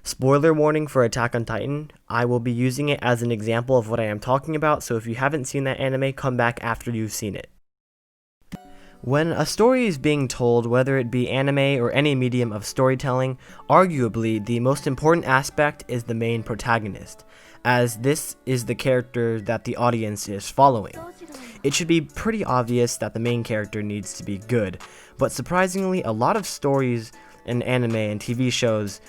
Spoiler warning for Attack on Titan, I will be using it as an example of what I am talking about, so if you haven't seen that anime, come back after you've seen it. When a story is being told, whether it be anime or any medium of storytelling, arguably the most important aspect is the main protagonist, as this is the character that the audience is following. It should be pretty obvious that the main character needs to be good, but surprisingly, a lot of stories in anime and TV shows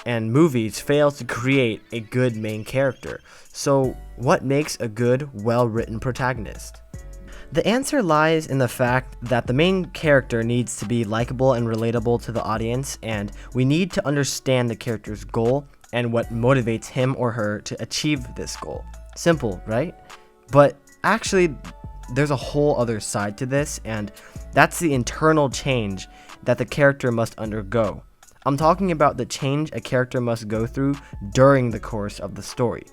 and movies fail to create a good main character. So what makes a good, well-written protagonist? The answer lies in the fact that the main character needs to be likable and relatable to the audience, and we need to understand the character's goal and what motivates him or her to achieve this goal. Simple, right? But actually, there's a whole other side to this, and that's the internal change that the character must undergo. I'm talking about the change a character must go through during the course of the story.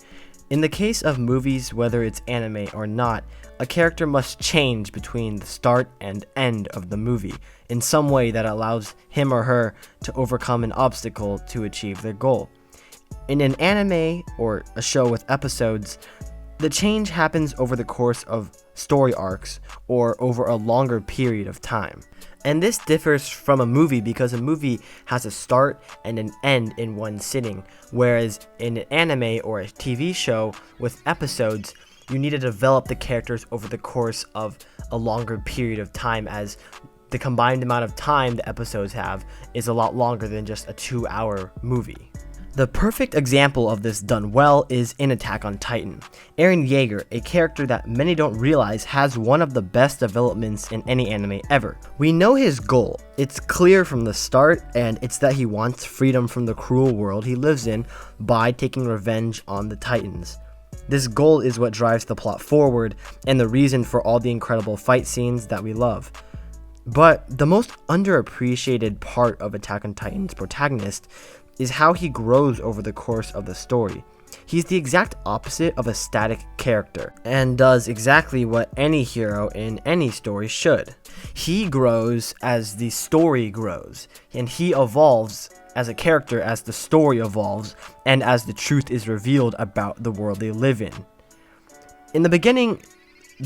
In the case of movies, whether it's anime or not, a character must change between the start and end of the movie in some way that allows him or her to overcome an obstacle to achieve their goal. In an anime or a show with episodes, the change happens over the course of story arcs or over a longer period of time. And this differs from a movie because a movie has a start and an end in one sitting, whereas in an anime or a TV show with episodes, you need to develop the characters over the course of a longer period of time, as the combined amount of time the episodes have is a lot longer than just a 2-hour movie. The perfect example of this done well is in Attack on Titan. Eren Jaeger, a character that many don't realize has one of the best developments in any anime ever. We know his goal. It's clear from the start, and it's that he wants freedom from the cruel world he lives in by taking revenge on the Titans. This goal is what drives the plot forward and the reason for all the incredible fight scenes that we love. But the most underappreciated part of Attack on Titan's protagonist is how he grows over the course of the story. He's the exact opposite of a static character, and does exactly what any hero in any story should. He grows as the story grows, and he evolves as a character as the story evolves, and as the truth is revealed about the world they live in. In the beginning,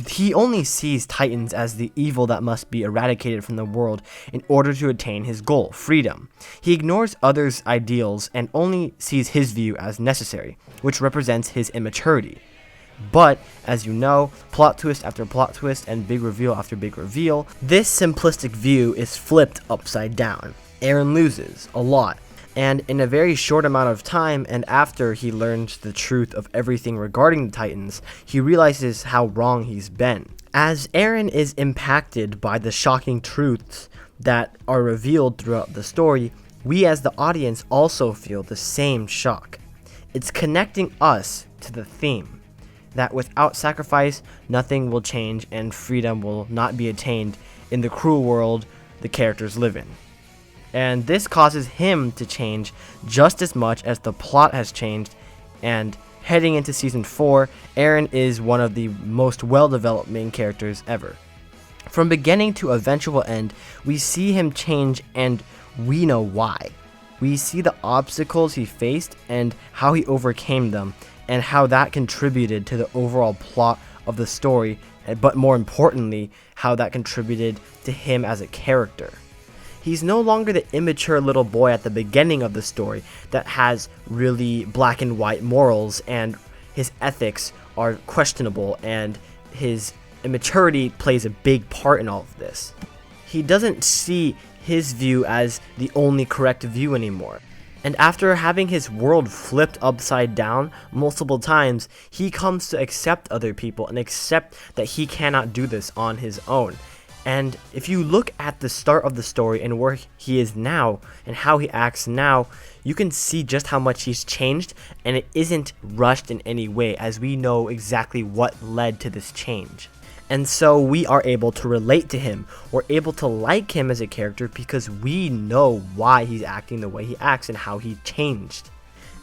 he only sees Titans as the evil that must be eradicated from the world in order to attain his goal, freedom. He ignores others' ideals and only sees his view as necessary, which represents his immaturity. But, as you know, plot twist after plot twist and big reveal after big reveal, this simplistic view is flipped upside down. Eren loses a lot, and in a very short amount of time, and after he learns the truth of everything regarding the Titans, he realizes how wrong he's been. As Eren is impacted by the shocking truths that are revealed throughout the story, we as the audience also feel the same shock. It's connecting us to the theme that without sacrifice, nothing will change and freedom will not be attained in the cruel world the characters live in. And this causes him to change just as much as the plot has changed, and heading into season 4, Eren is one of the most well-developed main characters ever. From beginning to eventual end, we see him change, and we know why. We see the obstacles he faced and how he overcame them, and how that contributed to the overall plot of the story, but more importantly, how that contributed to him as a character. He's no longer the immature little boy at the beginning of the story that has really black and white morals, and his ethics are questionable, and his immaturity plays a big part in all of this. He doesn't see his view as the only correct view anymore. And after having his world flipped upside down multiple times, he comes to accept other people and accept that he cannot do this on his own. And if you look at the start of the story and where he is now and how he acts now, you can see just how much he's changed, and it isn't rushed in any way, as we know exactly what led to this change. And so we are able to relate to him, we're able to like him as a character because we know why he's acting the way he acts and how he changed.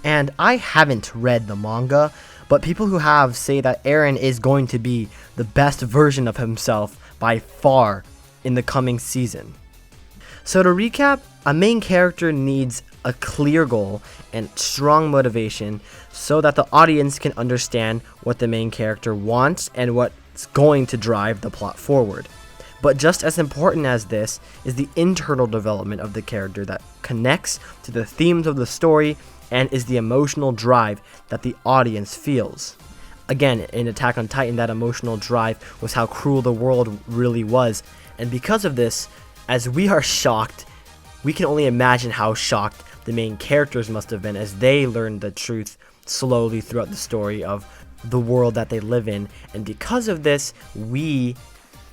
And I haven't read the manga, but people who have say that Eren is going to be the best version of himself by far in the coming season. So to recap, a main character needs a clear goal and strong motivation so that the audience can understand what the main character wants and what's going to drive the plot forward. But just as important as this is the internal development of the character that connects to the themes of the story and is the emotional drive that the audience feels. Again, in Attack on Titan, that emotional drive was how cruel the world really was, and because of this, as we are shocked, we can only imagine how shocked the main characters must have been as they learned the truth slowly throughout the story of the world that they live in. And because of this, we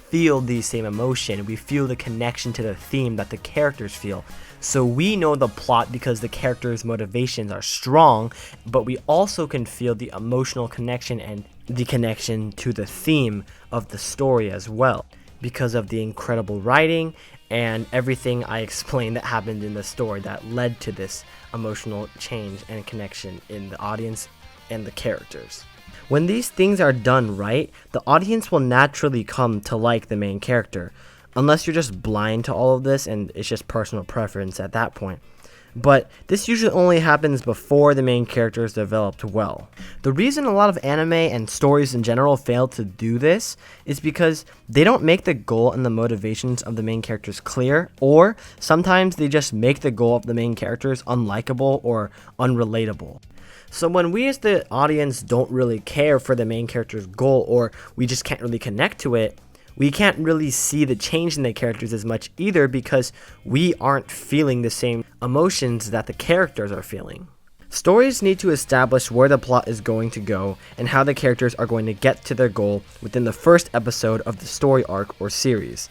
feel the same emotion. We feel the connection to the theme that the characters feel. So we know the plot because the characters' motivations are strong, but we also can feel the emotional connection and the connection to the theme of the story as well, because of the incredible writing and everything I explained that happened in the story that led to this emotional change and connection in the audience and the characters. When these things are done right, the audience will naturally come to like the main character, unless you're just blind to all of this and it's just personal preference at that point. But this usually only happens before the main character is developed well. The reason a lot of anime and stories in general fail to do this is because they don't make the goal and the motivations of the main characters clear, or sometimes they just make the goal of the main characters unlikable or unrelatable. So when we as the audience don't really care for the main character's goal, or we just can't really connect to it, we can't really see the change in the characters as much either because we aren't feeling the same emotions that the characters are feeling. Stories need to establish where the plot is going to go and how the characters are going to get to their goal within the first episode of the story arc or series.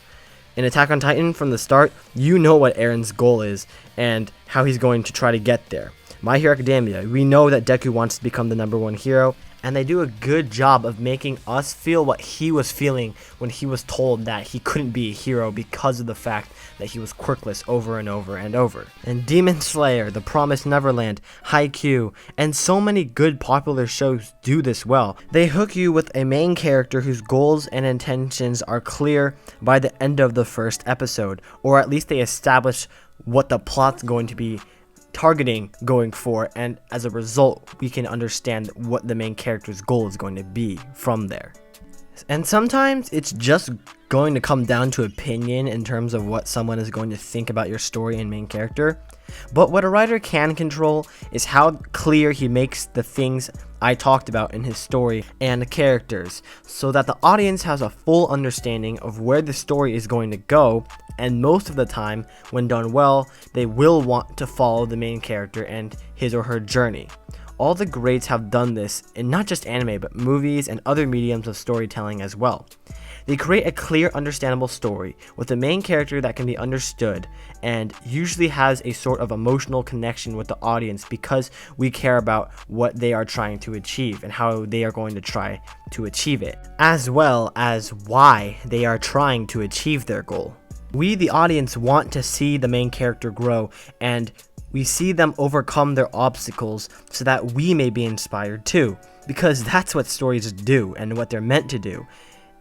In Attack on Titan, from the start, you know what Eren's goal is and how he's going to try to get there. My Hero Academia, we know that Deku wants to become the #1 hero, and they do a good job of making us feel what he was feeling when he was told that he couldn't be a hero because of the fact that he was quirkless over and over and over. And Demon Slayer, The Promised Neverland, Haikyuu, and so many good popular shows do this well. They hook you with a main character whose goals and intentions are clear by the end of the first episode, or at least they establish what the plot's going to be targeting going for, and as a result we can understand what the main character's goal is going to be from there. And sometimes it's just going to come down to opinion in terms of what someone is going to think about your story and main character, but what a writer can control is how clear he makes the things I talked about in his story and the characters, so that the audience has a full understanding of where the story is going to go. And most of the time, when done well, they will want to follow the main character and his or her journey. All the greats have done this in not just anime, but movies and other mediums of storytelling as well. They create a clear, understandable story with a main character that can be understood and usually has a sort of emotional connection with the audience because we care about what they are trying to achieve and how they are going to try to achieve it, as well as why they are trying to achieve their goal. We, the audience, want to see the main character grow, and we see them overcome their obstacles so that we may be inspired too, because that's what stories do and what they're meant to do.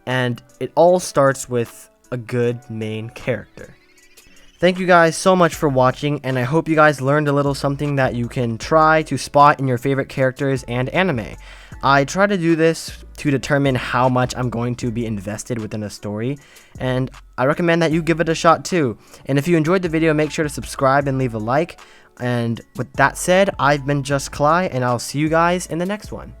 And it all starts with a good main character. Thank you guys so much for watching, and I hope you guys learned a little something that you can try to spot in your favorite characters and anime. I try to do this to determine how much I'm going to be invested within a story, and I recommend that you give it a shot too. And if you enjoyed the video, make sure to subscribe and leave a like. And with that said, I've been Just Cly, and I'll see you guys in the next one.